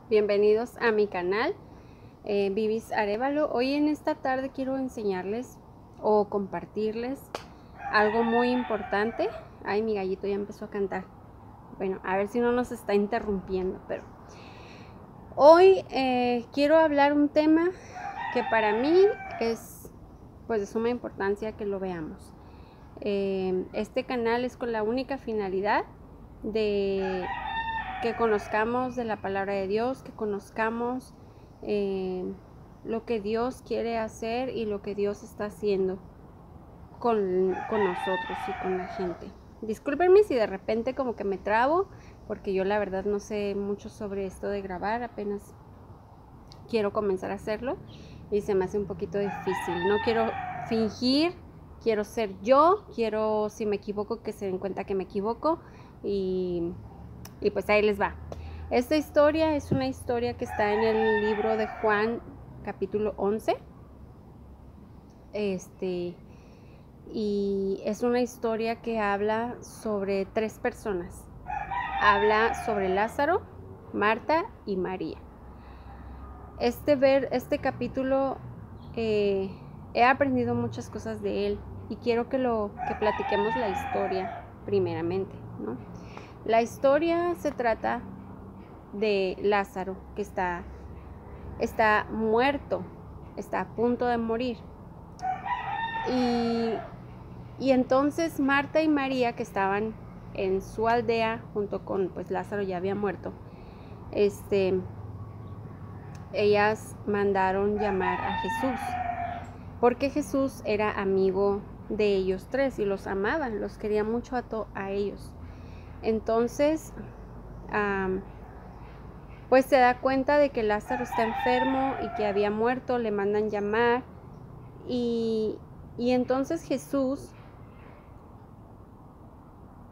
Bienvenidos a mi canal Vivis Arévalo. Hoy en esta tarde quiero enseñarles o compartirles algo muy importante. Ay, mi gallito ya empezó a cantar. Bueno, a ver si no nos está interrumpiendo, pero hoy quiero hablar un tema que para mí es pues de suma importancia que lo veamos. Este canal es con la única finalidad de que conozcamos de la palabra de Dios, que conozcamos lo que Dios quiere hacer y lo que Dios está haciendo con nosotros y con la gente. Discúlpenme si de repente como que me trabo, porque yo la verdad no sé mucho sobre esto de grabar, apenas quiero comenzar a hacerlo y se me hace un poquito difícil. No quiero fingir, quiero ser yo, quiero, si me equivoco, que se den cuenta que me equivoco y pues ahí les va. Esta historia es una historia que está en el libro de Juan, capítulo 11. Y es una historia que habla sobre tres personas. Habla sobre Lázaro, Marta y María. Este capítulo he aprendido muchas cosas de él y quiero que platiquemos la historia primeramente, ¿no? La historia se trata de Lázaro, que está muerto, está a punto de morir. Y entonces Marta y María, que estaban en su aldea junto con, pues Lázaro ya había muerto, ellas mandaron llamar a Jesús, porque Jesús era amigo de ellos tres y los amaba, los quería mucho a ellos. Entonces, pues se da cuenta de que Lázaro está enfermo y que había muerto, le mandan llamar y entonces Jesús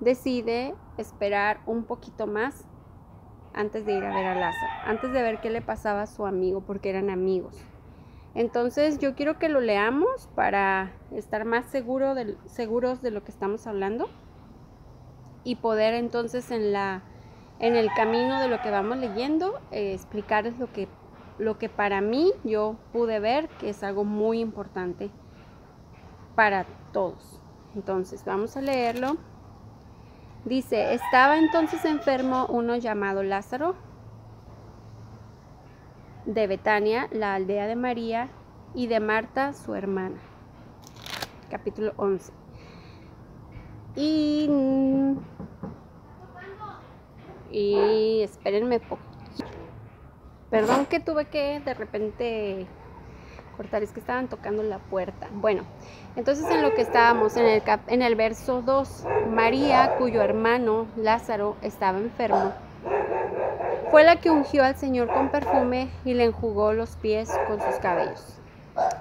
decide esperar un poquito más antes de ir a ver a Lázaro, antes de ver qué le pasaba a su amigo, porque eran amigos. Entonces yo quiero que lo leamos para estar más seguros de lo que estamos hablando y poder entonces en el camino de lo que vamos leyendo explicarles lo que para mí yo pude ver que es algo muy importante para todos. Entonces vamos a leerlo. Dice: estaba entonces enfermo uno llamado Lázaro, de Betania, la aldea de María y de Marta, su hermana. Capítulo 11. Y espérenme poco. Perdón que tuve que de repente cortar, es que estaban tocando la puerta. Bueno, entonces en lo que estábamos, en el verso 2, María, cuyo hermano Lázaro estaba enfermo, fue la que ungió al Señor con perfume y le enjugó los pies con sus cabellos.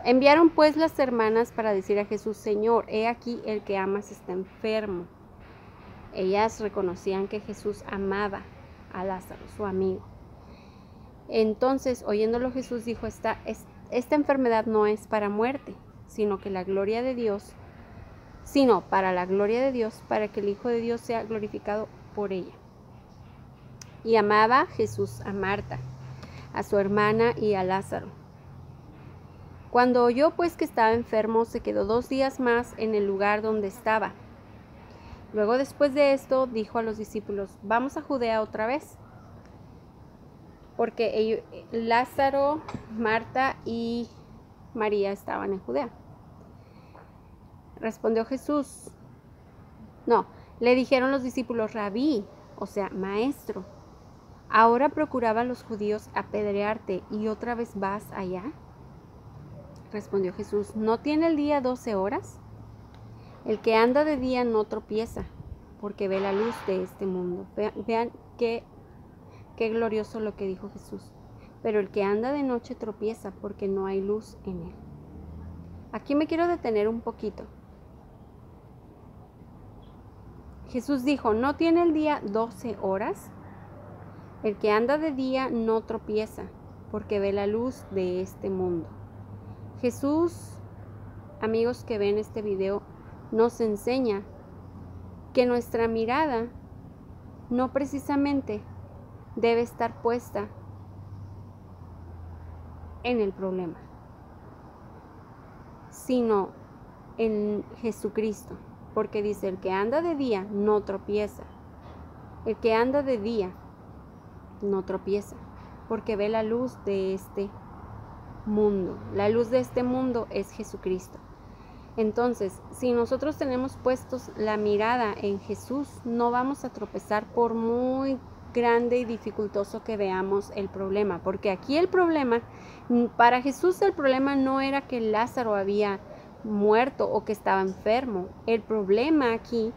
Enviaron pues las hermanas para decir a Jesús: Señor, he aquí el que amas está enfermo. Ellas reconocían que Jesús amaba a Lázaro, su amigo. Entonces, oyéndolo, Jesús dijo: esta enfermedad no es para muerte, sino para la gloria de Dios, para que el Hijo de Dios sea glorificado por ella. Y amaba Jesús a Marta, a su hermana y a Lázaro. Cuando oyó pues que estaba enfermo, se quedó 2 días más en el lugar donde estaba. Luego, después de esto, dijo a los discípulos: vamos a Judea otra vez, porque Lázaro, Marta y María estaban en Judea. Respondió Jesús. Le dijeron los discípulos: Rabí, o sea, maestro, ¿ahora procuraban los judíos apedrearte y otra vez vas allá? Respondió Jesús: ¿no tiene el día 12 horas? El que anda de día no tropieza, porque ve la luz de este mundo. Vean qué glorioso lo que dijo Jesús. Pero el que anda de noche tropieza, porque no hay luz en él. Aquí me quiero detener un poquito. Jesús dijo: ¿no tiene el día 12 horas? El que anda de día no tropieza, porque ve la luz de este mundo. Jesús, amigos que ven este video, nos enseña que nuestra mirada no precisamente debe estar puesta en el problema, sino en Jesucristo, porque dice, el que anda de día no tropieza. El que anda de día no tropieza, porque ve la luz de este mundo. La luz de este mundo es Jesucristo. Entonces, si nosotros tenemos puestos la mirada en Jesús, no vamos a tropezar por muy grande y dificultoso que veamos el problema, porque aquí el problema, para Jesús el problema no era que Lázaro había muerto o que estaba enfermo. El problema aquí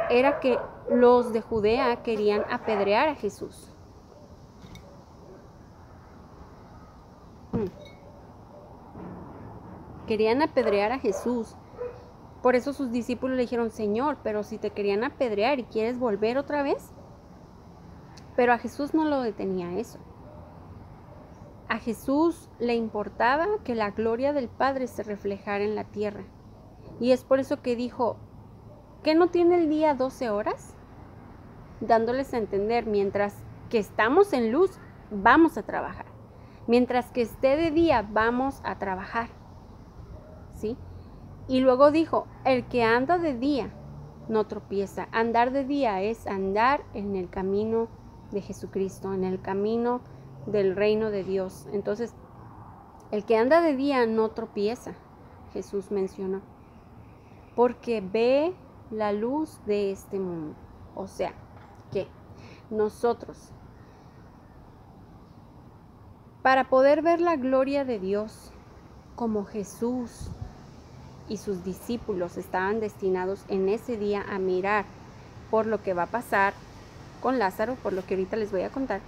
era que los de Judea querían apedrear a Jesús. Querían apedrear a Jesús. Por eso sus discípulos le dijeron, Señor, pero si te querían apedrear y quieres volver otra vez. Pero a Jesús no lo detenía eso. A Jesús le importaba que la gloria del Padre se reflejara en la tierra. Y es por eso que dijo, ¿qué no tiene el día 12 horas? Dándoles a entender, mientras que estamos en luz, vamos a trabajar. Mientras que esté de día, vamos a trabajar. ¿Sí? Y luego dijo, el que anda de día no tropieza. Andar de día es andar en el camino de Jesucristo, en el camino del reino de Dios. Entonces, el que anda de día no tropieza, Jesús mencionó, porque ve la luz de este mundo. O sea, que nosotros, para poder ver la gloria de Dios, como Jesús y sus discípulos estaban destinados en ese día a mirar por lo que va a pasar con Lázaro, por lo que ahorita les voy a contar,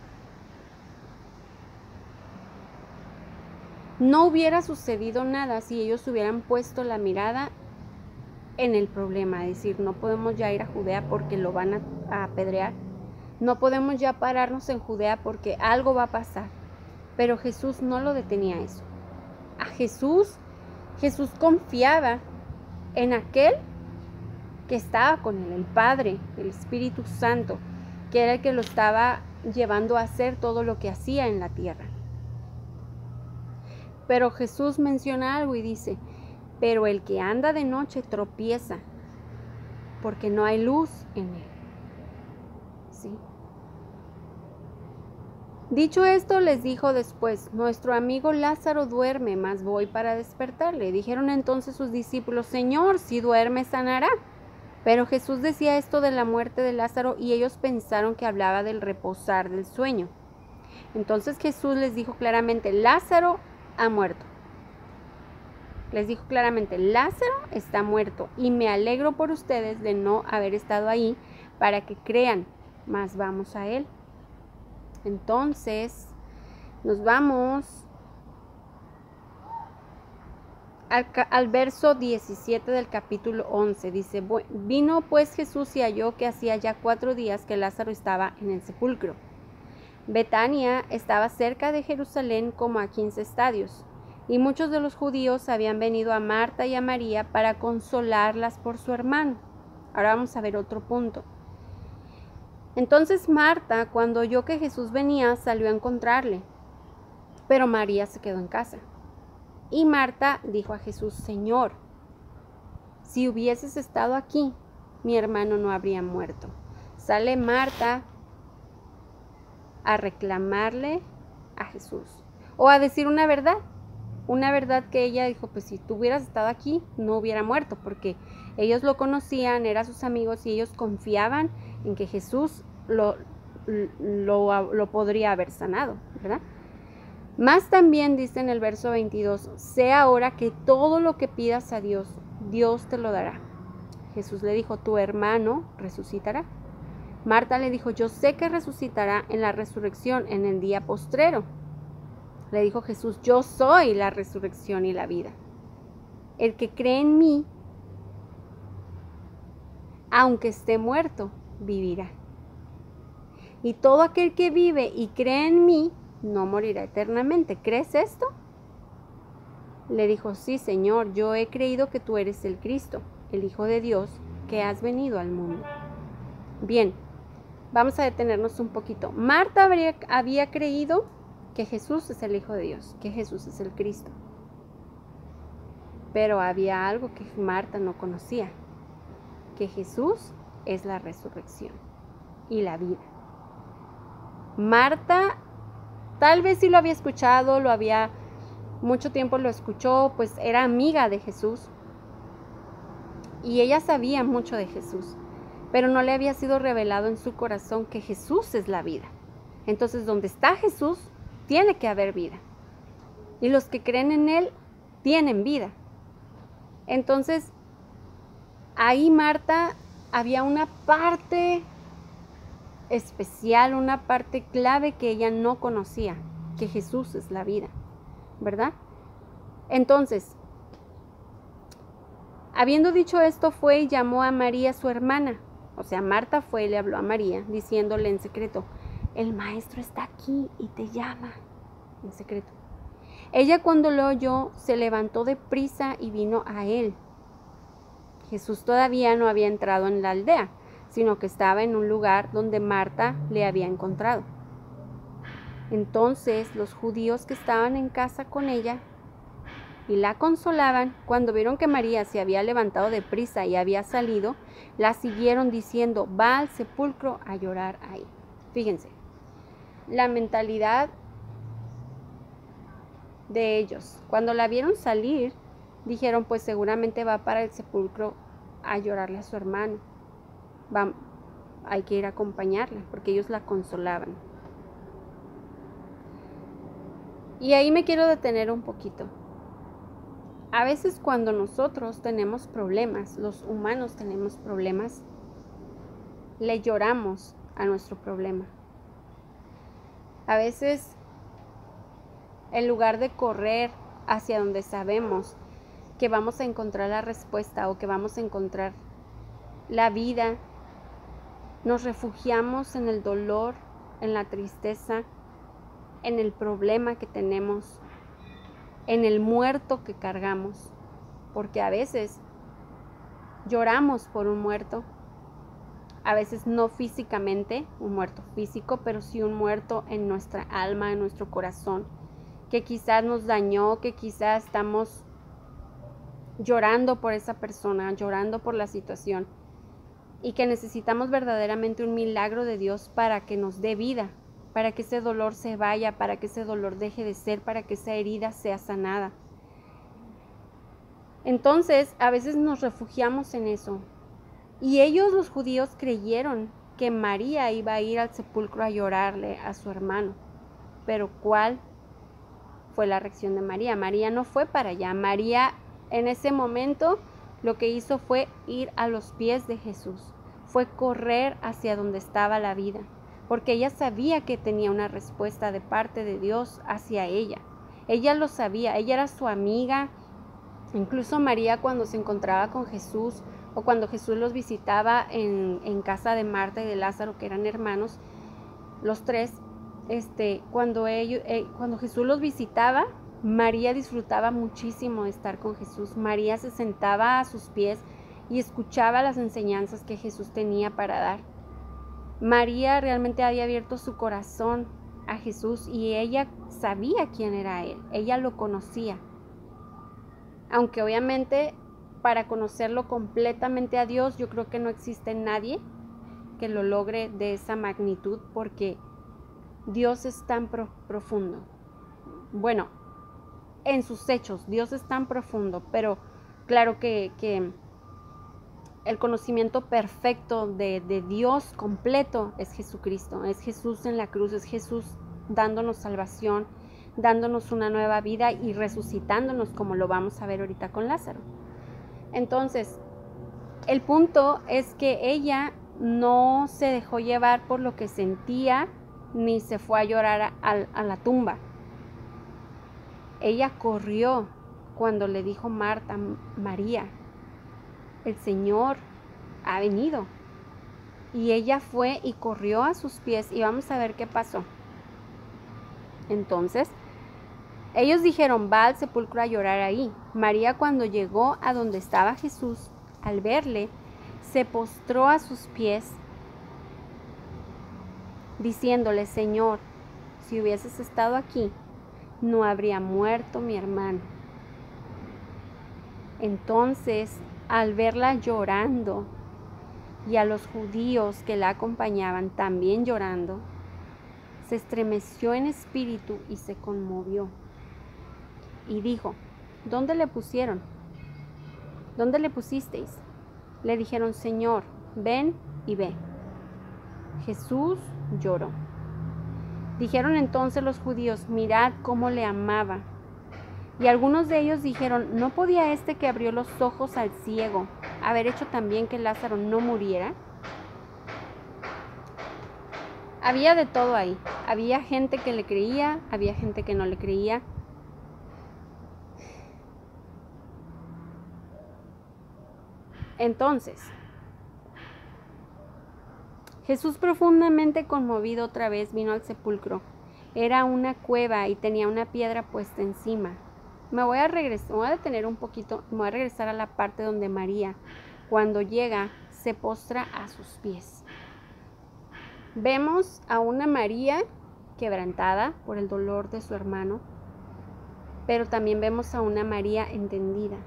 no hubiera sucedido nada si ellos hubieran puesto la mirada en el problema, es decir, no podemos ya ir a Judea porque lo van a apedrear, no podemos ya pararnos en Judea porque algo va a pasar. Pero Jesús no lo detenía eso. A Jesús confiaba en aquel que estaba con él, el Padre, el Espíritu Santo, que era el que lo estaba llevando a hacer todo lo que hacía en la tierra. Pero Jesús menciona algo y dice, pero el que anda de noche tropieza, porque no hay luz en él. ¿Sí? Dicho esto, les dijo después, nuestro amigo Lázaro duerme, mas voy para despertarle. Dijeron entonces sus discípulos, Señor, si duerme sanará. Pero Jesús decía esto de la muerte de Lázaro y ellos pensaron que hablaba del reposar del sueño. Entonces Jesús les dijo claramente, Lázaro ha muerto. Les dijo claramente, Lázaro está muerto y me alegro por ustedes de no haber estado ahí para que crean, mas vamos a él. Entonces, nos vamos al verso 17 del capítulo 11. Dice, vino pues Jesús y halló que hacía ya 4 días que Lázaro estaba en el sepulcro. Betania estaba cerca de Jerusalén como a 15 estadios, y muchos de los judíos habían venido a Marta y a María para consolarlas por su hermano. Ahora vamos a ver otro punto. Entonces Marta, cuando oyó que Jesús venía, salió a encontrarle, pero María se quedó en casa. Y Marta dijo a Jesús, Señor, si hubieses estado aquí, mi hermano no habría muerto. Sale Marta a reclamarle a Jesús, o a decir una verdad que ella dijo, pues si tú hubieras estado aquí, no hubiera muerto, porque ellos lo conocían, eran sus amigos y ellos confiaban en que Jesús lo podría haber sanado, ¿verdad? Más también dice en el verso 22, sé ahora que todo lo que pidas a Dios, Dios te lo dará. Jesús le dijo, tu hermano resucitará. Marta le dijo, yo sé que resucitará en la resurrección en el día postrero. Le dijo Jesús, yo soy la resurrección y la vida. El que cree en mí, aunque esté muerto, vivirá. Y todo aquel que vive y cree en mí, no morirá eternamente. ¿Crees esto? Le dijo, sí, Señor, yo he creído que tú eres el Cristo, el Hijo de Dios, que has venido al mundo. Bien, vamos a detenernos un poquito. Marta había creído que Jesús es el Hijo de Dios, que Jesús es el Cristo. Pero había algo que Marta no conocía, que Jesús es la resurrección y la vida. Marta tal vez sí lo había escuchado, mucho tiempo lo escuchó, pues era amiga de Jesús y ella sabía mucho de Jesús, pero no le había sido revelado en su corazón que Jesús es la vida. Entonces, donde está Jesús, tiene que haber vida. Y los que creen en Él tienen vida. Entonces, ahí Marta había una parte especial, una parte clave que ella no conocía, que Jesús es la vida, ¿verdad? Entonces, habiendo dicho esto, fue y llamó a María, su hermana. O sea, Marta fue y le habló a María, diciéndole en secreto, el maestro está aquí y te llama, en secreto. Ella cuando lo oyó, se levantó deprisa y vino a él. Jesús todavía no había entrado en la aldea, sino que estaba en un lugar donde Marta le había encontrado. Entonces los judíos que estaban en casa con ella y la consolaban, cuando vieron que María se había levantado deprisa y había salido, la siguieron diciendo, va al sepulcro a llorar ahí. Fíjense, la mentalidad de ellos. Cuando la vieron salir, dijeron, pues seguramente va para el sepulcro a llorarle a su hermano. Hay que ir a acompañarla, porque ellos la consolaban. Y ahí me quiero detener un poquito. A veces cuando nosotros tenemos problemas, los humanos tenemos problemas, le lloramos a nuestro problema. A veces, en lugar de correr hacia donde sabemos que vamos a encontrar la respuesta o que vamos a encontrar la vida, nos refugiamos en el dolor, en la tristeza, en el problema que tenemos, en el muerto que cargamos, porque a veces lloramos por un muerto, a veces no físicamente, un muerto físico, pero sí un muerto en nuestra alma, en nuestro corazón, que quizás nos dañó, que quizás estamos llorando por esa persona, llorando por la situación, y que necesitamos verdaderamente un milagro de Dios para que nos dé vida, para que ese dolor se vaya, para que ese dolor deje de ser, para que esa herida sea sanada. Entonces, a veces nos refugiamos en eso. Y ellos, los judíos, creyeron que María iba a ir al sepulcro a llorarle a su hermano. Pero ¿cuál fue la reacción de María? María no fue para allá. María, en ese momento, lo que hizo fue ir a los pies de Jesús. Fue correr hacia donde estaba la vida. Porque ella sabía que tenía una respuesta de parte de Dios hacia ella. Ella lo sabía, ella era su amiga. Incluso María, cuando se encontraba con Jesús o cuando Jesús los visitaba en casa de Marta y de Lázaro, que eran hermanos, los tres, cuando Jesús los visitaba, María disfrutaba muchísimo de estar con Jesús. María se sentaba a sus pies y escuchaba las enseñanzas que Jesús tenía para dar. María realmente había abierto su corazón a Jesús y ella sabía quién era Él, ella lo conocía. Aunque obviamente para conocerlo completamente a Dios, yo creo que no existe nadie que lo logre de esa magnitud, porque Dios es tan profundo. Bueno, en sus hechos, Dios es tan profundo, pero claro que el conocimiento perfecto de Dios completo es Jesucristo, es Jesús en la cruz, es Jesús dándonos salvación, dándonos una nueva vida y resucitándonos, como lo vamos a ver ahorita con Lázaro. Entonces, el punto es que ella no se dejó llevar por lo que sentía, ni se fue a llorar a la tumba. Ella corrió cuando le dijo Marta, María, el Señor ha venido. Y ella fue y corrió a sus pies y vamos a ver qué pasó. Entonces, ellos dijeron, va al sepulcro a llorar ahí. María, cuando llegó a donde estaba Jesús, al verle, se postró a sus pies, diciéndole, Señor, si hubieses estado aquí, no habría muerto mi hermano. Entonces, al verla llorando y a los judíos que la acompañaban también llorando, se estremeció en espíritu y se conmovió. Y dijo, ¿dónde le pusieron? ¿Dónde le pusisteis? Le dijeron, Señor, ven y ve. Jesús lloró. Dijeron entonces los judíos, mirad cómo le amaba. Y algunos de ellos dijeron, ¿no podía este que abrió los ojos al ciego haber hecho también que Lázaro no muriera? Había de todo ahí. Había gente que le creía, había gente que no le creía. Entonces, Jesús, profundamente conmovido, otra vez vino al sepulcro. Era una cueva y tenía una piedra puesta encima. Me voy a detener un poquito, me voy a regresar a la parte donde María, cuando llega, se postra a sus pies. Vemos a una María quebrantada por el dolor de su hermano, pero también vemos a una María entendida,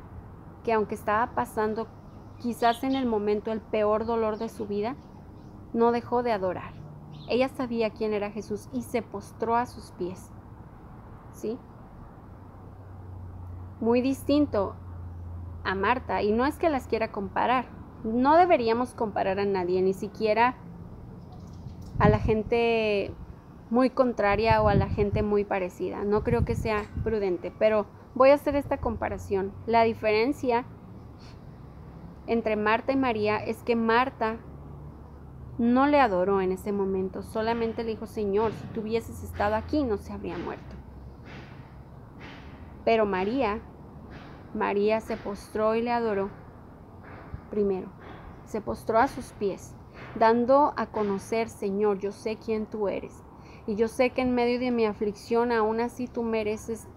que aunque estaba pasando quizás en el momento el peor dolor de su vida, no dejó de adorar. Ella sabía quién era Jesús y se postró a sus pies. ¿Sí? Muy distinto a Marta, y no es que las quiera comparar. No deberíamos comparar a nadie, ni siquiera a la gente muy contraria o a la gente muy parecida. No creo que sea prudente, pero voy a hacer esta comparación. La diferencia entre Marta y María es que Marta no le adoró en ese momento, solamente le dijo, Señor, si tú hubieses estado aquí no se habría muerto. Pero María se postró y le adoró primero, se postró a sus pies, dando a conocer, Señor, yo sé quién tú eres, y yo sé que en medio de mi aflicción aún así tú mereces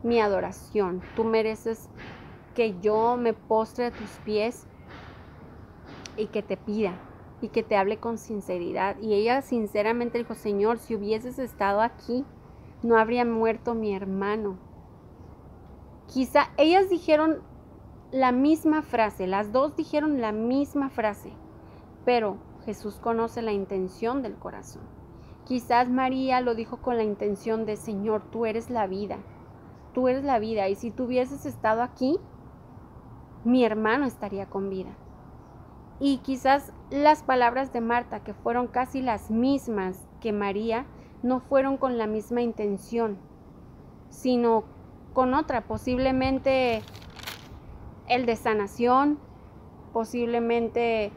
mi adoración, tú mereces que yo me postre a tus pies y que te pida y que te hable con sinceridad. Y ella sinceramente dijo, Señor, si hubieses estado aquí, no habría muerto mi hermano. Quizá ellas dijeron la misma frase, las dos dijeron la misma frase, pero Jesús conoce la intención del corazón. Quizás María lo dijo con la intención de, Señor, tú eres la vida, y si tú hubieses estado aquí, mi hermano estaría con vida. Y quizás las palabras de Marta, que fueron casi las mismas que María, no fueron con la misma intención, sino con otra, posiblemente el de sanación, posiblemente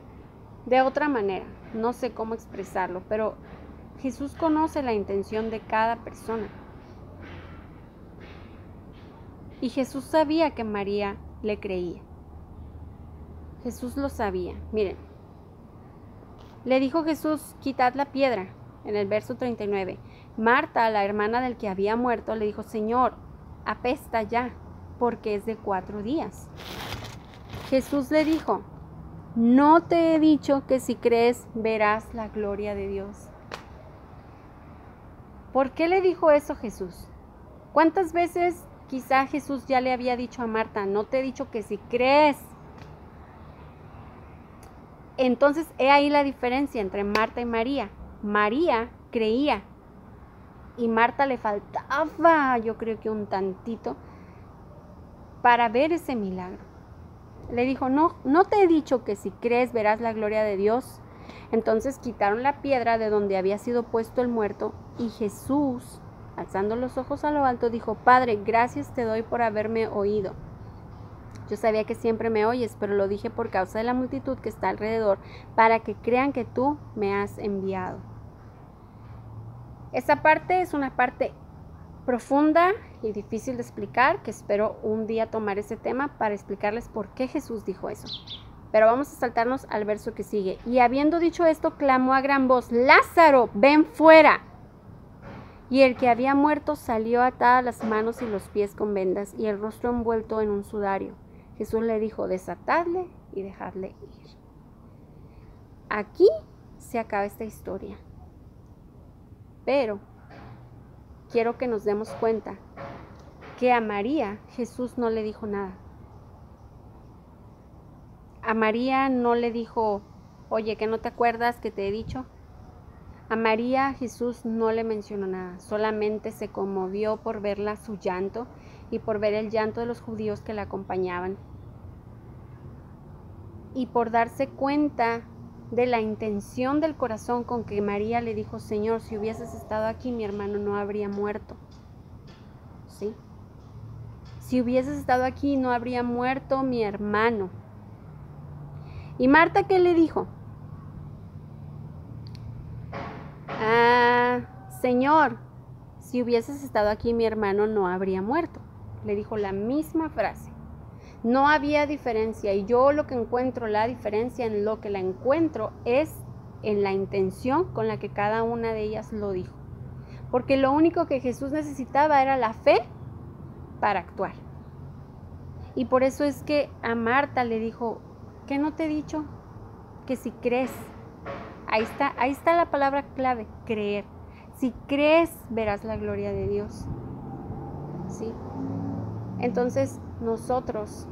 de otra manera. No sé cómo expresarlo, pero Jesús conoce la intención de cada persona. Y Jesús sabía que María le creía. Jesús lo sabía. Miren, le dijo Jesús, quitad la piedra, en el verso 39. Marta, la hermana del que había muerto, le dijo, Señor, apesta ya, porque es de 4 días. Jesús le dijo, ¿no te he dicho que si crees verás la gloria de Dios? ¿Por qué le dijo eso Jesús? ¿Cuántas veces quizá Jesús ya le había dicho a Marta, no te he dicho que si crees? Entonces, he ahí la diferencia entre Marta y María. María creía y Marta le faltaba, yo creo que un tantito, para ver ese milagro. Le dijo, no te he dicho que si crees verás la gloria de Dios. Entonces quitaron la piedra de donde había sido puesto el muerto y Jesús, alzando los ojos a lo alto, dijo, Padre, gracias te doy por haberme oído. Yo sabía que siempre me oyes, pero lo dije por causa de la multitud que está alrededor, para que crean que tú me has enviado. Esa parte es una parte profunda y difícil de explicar, que espero un día tomar ese tema para explicarles por qué Jesús dijo eso. Pero vamos a saltarnos al verso que sigue. Y habiendo dicho esto, clamó a gran voz, Lázaro, ven fuera. Y el que había muerto salió atadas las manos y los pies con vendas y el rostro envuelto en un sudario. Jesús le dijo, desatadle y dejadle ir. Aquí se acaba esta historia. Pero quiero que nos demos cuenta que a María Jesús no le dijo nada. A María no le dijo, oye, ¿que no te acuerdas que te he dicho? A María Jesús no le mencionó nada, solamente se conmovió por verla su llanto y por ver el llanto de los judíos que la acompañaban y por darse cuenta de la intención del corazón con que María le dijo, Señor, si hubieses estado aquí, mi hermano no habría muerto. ¿Sí? Si hubieses estado aquí, no habría muerto mi hermano. ¿Y Marta qué le dijo? Señor, si hubieses estado aquí, mi hermano no habría muerto. Le dijo la misma frase. No había diferencia, y yo lo que encuentro la diferencia en lo que la encuentro es en la intención con la que cada una de ellas lo dijo. Porque lo único que Jesús necesitaba era la fe para actuar. Y por eso es que a Marta le dijo, ¿qué no te he dicho? Que si crees. Ahí está la palabra clave, creer. Si crees, verás la gloria de Dios. ¿Sí? Entonces, nosotros,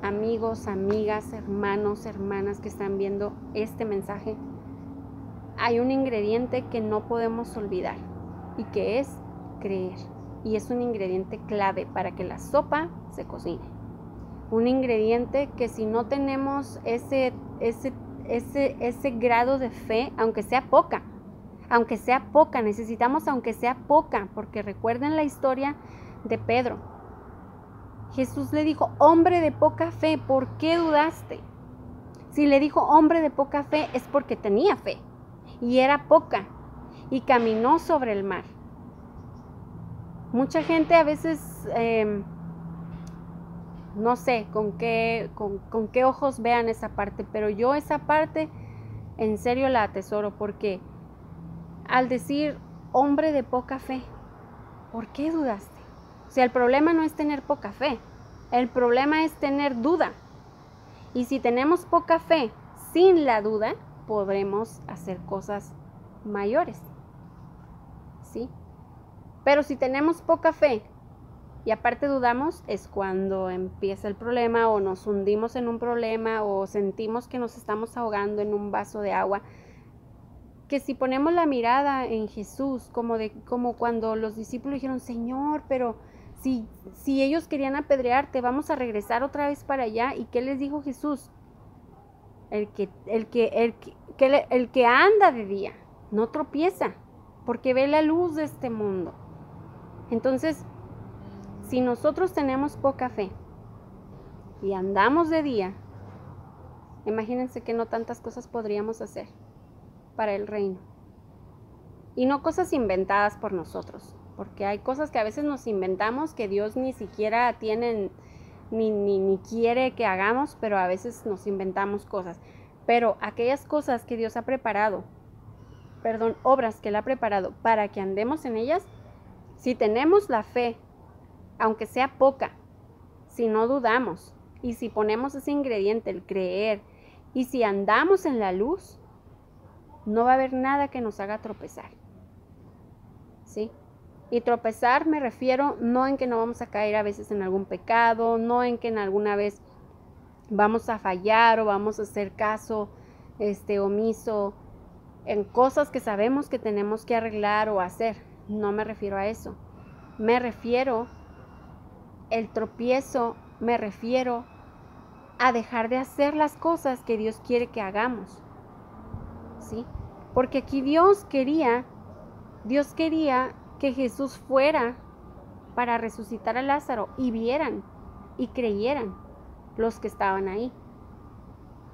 amigos, amigas, hermanos, hermanas que están viendo este mensaje, hay un ingrediente que no podemos olvidar y que es creer. Y es un ingrediente clave para que la sopa se cocine. Un ingrediente que si no tenemos ese grado de fe, aunque sea poca, necesitamos aunque sea poca, porque recuerden la historia de Pedro. Jesús le dijo, hombre de poca fe, ¿por qué dudaste? Si le dijo hombre de poca fe es porque tenía fe y era poca y caminó sobre el mar. Mucha gente a veces no sé con qué ojos vean esa parte, pero yo esa parte en serio la atesoro, porque al decir hombre de poca fe, ¿por qué dudaste? O sea, el problema no es tener poca fe, el problema es tener duda. Y si tenemos poca fe, sin la duda, podremos hacer cosas mayores. ¿Sí? Pero si tenemos poca fe y aparte dudamos, es cuando empieza el problema o nos hundimos en un problema o sentimos que nos estamos ahogando en un vaso de agua. Que si ponemos la mirada en Jesús, como cuando los discípulos dijeron, Señor, pero si ellos querían apedrearte, vamos a regresar otra vez para allá. ¿Y qué les dijo Jesús? El que anda de día no tropieza, porque ve la luz de este mundo. Entonces, si nosotros tenemos poca fe y andamos de día, imagínense que no tantas cosas podríamos hacer para el reino. Y no cosas inventadas por nosotros, porque hay cosas que a veces nos inventamos que Dios ni siquiera tiene ni quiere que hagamos, pero a veces nos inventamos cosas. Pero aquellas cosas que Dios ha preparado, obras que Él ha preparado para que andemos en ellas, si tenemos la fe, aunque sea poca, si no dudamos y si ponemos ese ingrediente, el creer, y si andamos en la luz, no va a haber nada que nos haga tropezar. ¿Sí? Y tropezar me refiero no en que no vamos a caer a veces en algún pecado, no en que en alguna vez vamos a fallar o vamos a hacer caso omiso en cosas que sabemos que tenemos que arreglar o hacer. No me refiero a eso. Me refiero el tropiezo, me refiero a dejar de hacer las cosas que Dios quiere que hagamos. ¿Sí? Porque aquí Dios quería que Jesús fuera para resucitar a Lázaro y vieran y creyeran los que estaban ahí.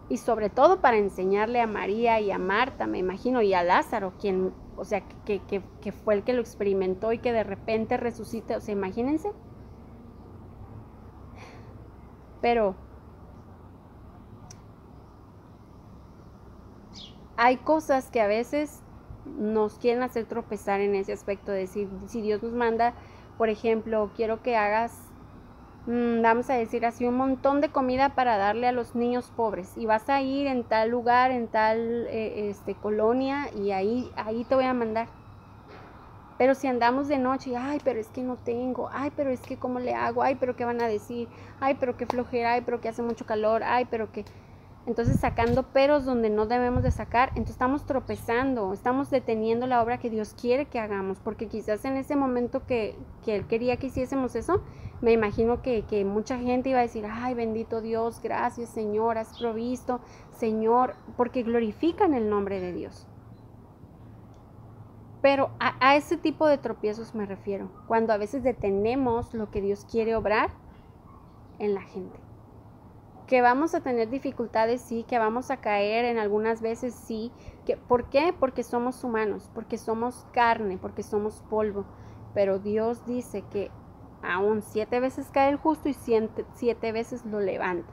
Y sobre todo para enseñarle a María y a Marta, me imagino, y a Lázaro, quien, o sea, que fue el que lo experimentó y que de repente resucita, o sea, imagínense. Pero hay cosas que a veces nos quieren hacer tropezar en ese aspecto, de decir, si Dios nos manda, por ejemplo, quiero que hagas, vamos a decir así, un montón de comida para darle a los niños pobres, y vas a ir en tal lugar, en tal colonia, y ahí te voy a mandar. Pero si andamos de noche, ay, pero es que no tengo, ay, pero es que cómo le hago, ay, pero qué van a decir, ay, pero qué flojera, ay, pero que hace mucho calor, ay, pero que... Entonces sacando peros donde no debemos de sacar, entonces estamos tropezando, estamos deteniendo la obra que Dios quiere que hagamos, porque quizás en ese momento que Él quería que hiciésemos eso, me imagino que mucha gente iba a decir, ay, bendito Dios, gracias Señor, has provisto, Señor, porque glorifican el nombre de Dios. Pero a ese tipo de tropiezos me refiero, cuando a veces detenemos lo que Dios quiere obrar en la gente. Que vamos a tener dificultades, sí, que vamos a caer en algunas veces, sí. ¿Por qué? Porque somos humanos, porque somos carne, porque somos polvo. Pero Dios dice que aún 7 veces cae el justo y 7 veces lo levanta.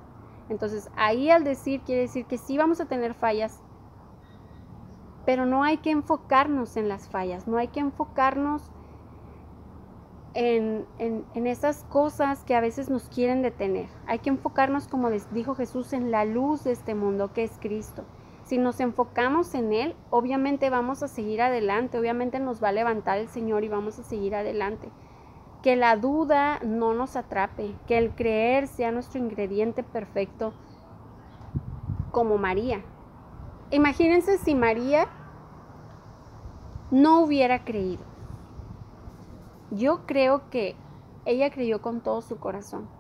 Entonces ahí al decir, quiere decir que sí vamos a tener fallas, pero no hay que enfocarnos en las fallas, no hay que enfocarnos en esas cosas que a veces nos quieren detener. Hay que enfocarnos, como dijo Jesús, en la luz de este mundo que es Cristo. Si nos enfocamos en Él, obviamente vamos a seguir adelante, obviamente nos va a levantar el Señor y vamos a seguir adelante. Que la duda no nos atrape, que el creer sea nuestro ingrediente perfecto, como María. Imagínense si María no hubiera creído. Yo creo que ella creyó con todo su corazón.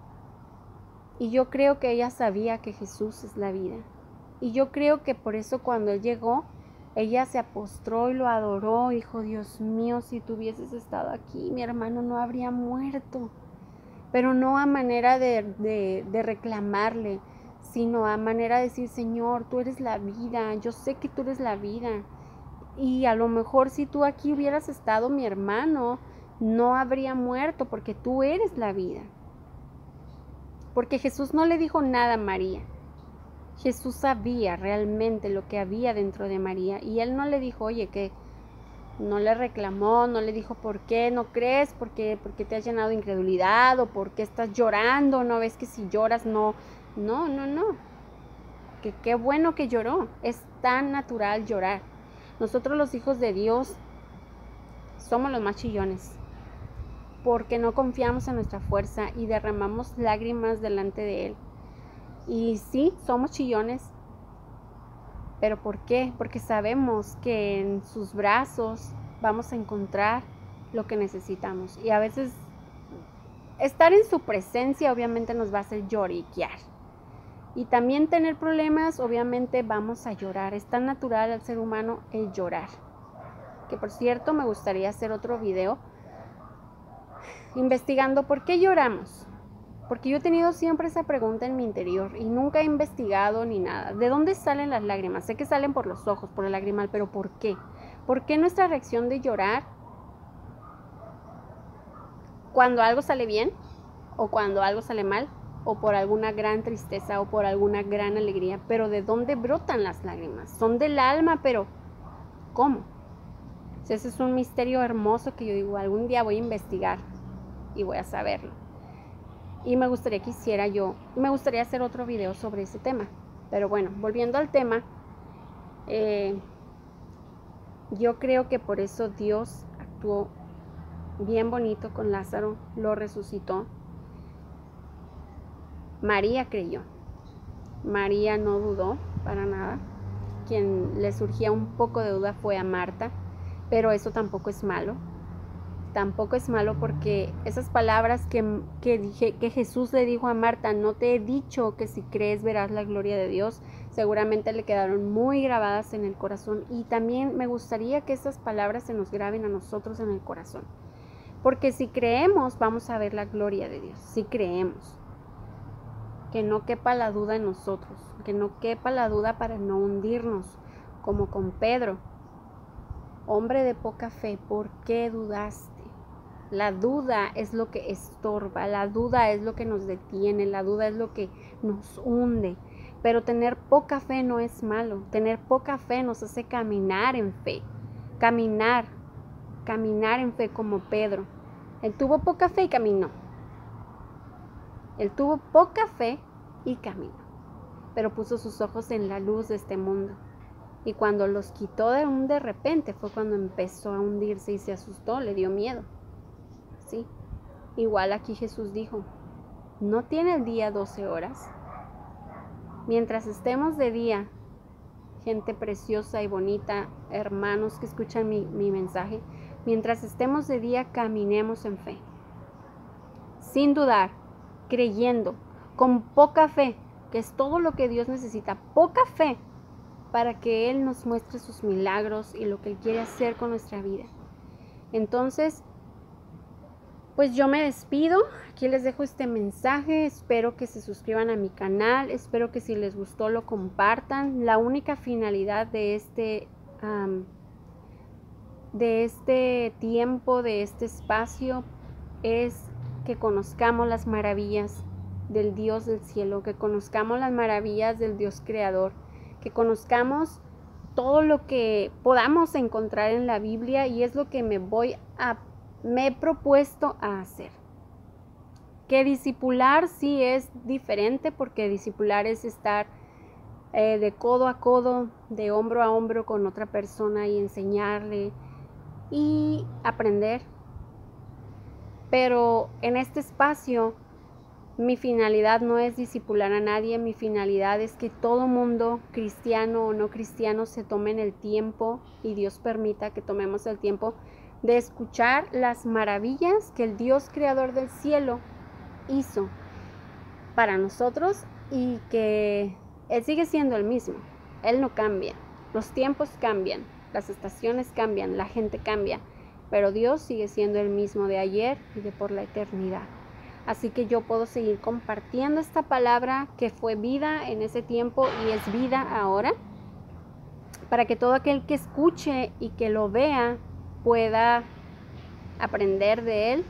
Y yo creo que ella sabía que Jesús es la vida. Y yo creo que por eso cuando Él llegó, ella se postró y lo adoró. Dijo, Dios mío, si tú hubieses estado aquí, mi hermano no habría muerto. Pero no a manera de reclamarle, sino a manera de decir, Señor, tú eres la vida. Yo sé que tú eres la vida. Y a lo mejor si tú aquí hubieras estado, mi hermano no habría muerto, porque tú eres la vida. Porque Jesús no le dijo nada a María. Jesús sabía realmente lo que había dentro de María. Y Él no le dijo, oye, que no le reclamó, no le dijo, ¿por qué no crees? ¿Por qué te has llenado de incredulidad? ¿O por qué estás llorando? ¿No ves que si lloras no? No. Que qué bueno que lloró. Es tan natural llorar. Nosotros los hijos de Dios somos los más chillones, porque no confiamos en nuestra fuerza y derramamos lágrimas delante de Él. Y sí, somos chillones, pero ¿por qué? Porque sabemos que en sus brazos vamos a encontrar lo que necesitamos. Y a veces estar en su presencia obviamente nos va a hacer lloriquear. Y también tener problemas, obviamente vamos a llorar. Es tan natural al ser humano el llorar. Que por cierto, me gustaría hacer otro video investigando por qué lloramos. Porque yo he tenido siempre esa pregunta en mi interior y nunca he investigado ni nada. ¿De dónde salen las lágrimas? Sé que salen por los ojos, por el lagrimal, pero ¿por qué? ¿Por qué nuestra reacción de llorar cuando algo sale bien o cuando algo sale mal o por alguna gran tristeza o por alguna gran alegría? Pero ¿de dónde brotan las lágrimas? Son del alma, pero ¿cómo? Ese es un misterio hermoso que yo digo, algún día voy a investigar y voy a saberlo. Y me gustaría hacer otro video sobre ese tema. Pero bueno, volviendo al tema, yo creo que por eso Dios actuó bien bonito con Lázaro, lo resucitó. María creyó. María no dudó para nada. Quien le surgía un poco de duda fue a Marta, pero eso tampoco es malo. Tampoco es malo, porque esas palabras que Jesús le dijo a Marta, no te he dicho que si crees verás la gloria de Dios, seguramente le quedaron muy grabadas en el corazón. Y también me gustaría que esas palabras se nos graben a nosotros en el corazón, porque si creemos vamos a ver la gloria de Dios. Si creemos, que no quepa la duda en nosotros, que no quepa la duda para no hundirnos, como con Pedro. Hombre de poca fe, ¿por qué dudaste? La duda es lo que estorba, la duda es lo que nos detiene, la duda es lo que nos hunde. Pero tener poca fe no es malo. Tener poca fe nos hace caminar en fe. Caminar en fe como Pedro. Él tuvo poca fe y caminó. Él tuvo poca fe y caminó. Pero puso sus ojos en la luz de este mundo. Y cuando los quitó de repente fue cuando empezó a hundirse y se asustó, le dio miedo. ¿Sí? Igual aquí Jesús dijo, ¿no tiene el día 12 horas? Mientras estemos de día, gente preciosa y bonita, hermanos que escuchan mi mensaje, mientras estemos de día, caminemos en fe. Sin dudar, creyendo, con poca fe, que es todo lo que Dios necesita, poca fe, para que Él nos muestre sus milagros y lo que Él quiere hacer con nuestra vida. Entonces, pues yo me despido, aquí les dejo este mensaje, espero que se suscriban a mi canal, espero que si les gustó lo compartan. La única finalidad de este tiempo, de este espacio, es que conozcamos las maravillas del Dios del cielo, que conozcamos las maravillas del Dios creador, que conozcamos todo lo que podamos encontrar en la Biblia, y es lo que me he propuesto a hacer. Que discipular sí es diferente, porque discipular es estar de codo a codo, de hombro a hombro con otra persona y enseñarle y aprender. Pero en este espacio mi finalidad no es discipular a nadie, mi finalidad es que todo mundo, cristiano o no cristiano, se tomen el tiempo, y Dios permita que tomemos el tiempo de escuchar las maravillas que el Dios creador del cielo hizo para nosotros, y que Él sigue siendo el mismo. Él no cambia, los tiempos cambian, las estaciones cambian, la gente cambia, pero Dios sigue siendo el mismo de ayer y de por la eternidad. Así que yo puedo seguir compartiendo esta palabra que fue vida en ese tiempo y es vida ahora, para que todo aquel que escuche y que lo vea pueda aprender de Él,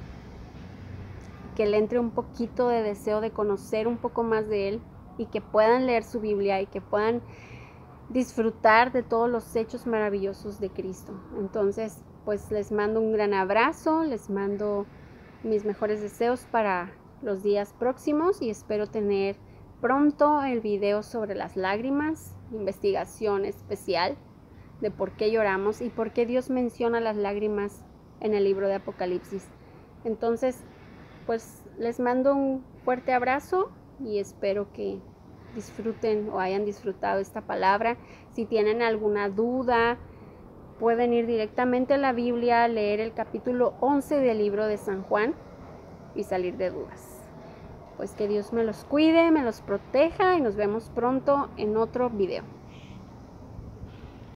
que le entre un poquito de deseo de conocer un poco más de Él, y que puedan leer su Biblia y que puedan disfrutar de todos los hechos maravillosos de Cristo. Entonces, pues les mando un gran abrazo, les mando mis mejores deseos para los días próximos, y espero tener pronto el video sobre las lágrimas, investigación especial de por qué lloramos y por qué Dios menciona las lágrimas en el libro de Apocalipsis. Entonces, pues les mando un fuerte abrazo y espero que disfruten o hayan disfrutado esta palabra. Si tienen alguna duda, pueden ir directamente a la Biblia, leer el capítulo 11 del libro de San Juan y salir de dudas. Pues que Dios me los cuide, me los proteja, y nos vemos pronto en otro video.